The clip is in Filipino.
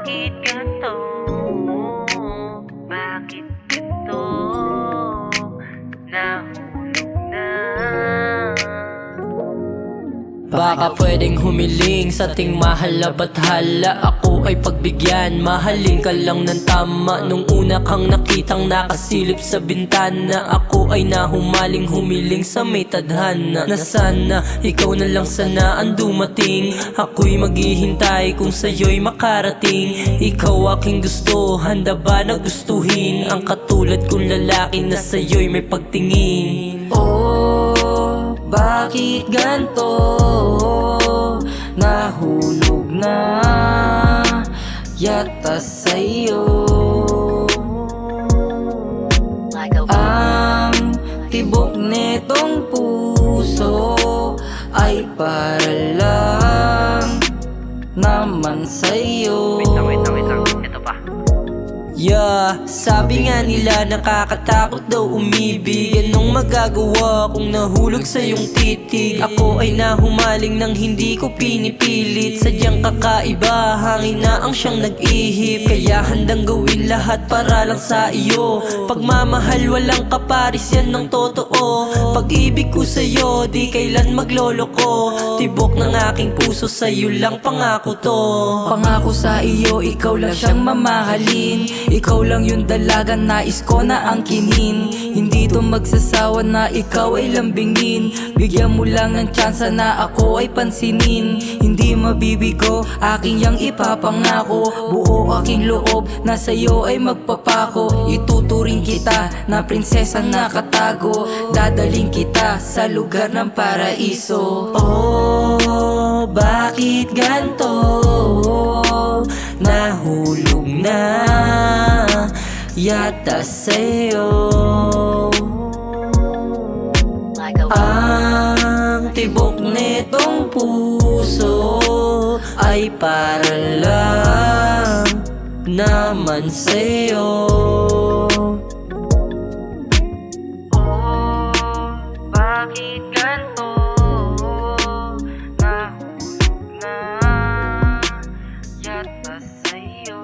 Bakit ganito? Bakit ganito? Nahulog na. Baka pwedeng humiling sa ting mahal na bathala. Ako ay pagbigyan, mahalin ka lang ng tama. Nung una kang nakitang nakasilip sa bintana, ako ay nahumaling humiling sa may tadhana. Na sana, ikaw na lang sana ang dumating. Ako'y maghihintay kung sa'yo'y makarating. Ikaw aking gusto, handa ba na gustuhin ang katulad kong lalaki na sa'yo'y may pagtingin? Oh, bakit ganto? Nahulog na yata sa'yo. Ang tibok netong puso ay para lang naman sa'yo. Wait lang, ito pa. Yeah, sabi nga nila nakakatakot daw umibig. Anong magagawa kung nahulog sa iyong titig? Ako ay nahumaling nang hindi ko pinipilit. Sadyang kakaiba, hangin na ang siyang nag-ihip. Kaya handang gawin lahat para lang sa iyo. Pagmamahal walang kaparis, yan ng totoo. Pag-ibig ko sa'yo, di kailan magloloko. Tibok ng aking puso, sa'yo lang pangako to. Pangako sa iyo, ikaw lang siyang mamahalin. Ikaw lang yung dalaga, nais ko na angkinin. Hindi to magsasawa na ikaw ay lambingin. Bigyan mo lang ng tsansa na ako ay pansinin. Hindi mabibigo, aking yang ipapangako. Buo aking loob, na sa'yo ay magpapako. Ituturing kita na prinsesa na katago. Dadaling kita sa lugar ng paraiso. Oh, bakit ganto? Nahulog na yata sa'yo. Ang tibok netong puso ay para lang naman sa'yo. Oh, bakit ganito? Nahulog na yata sa'yo.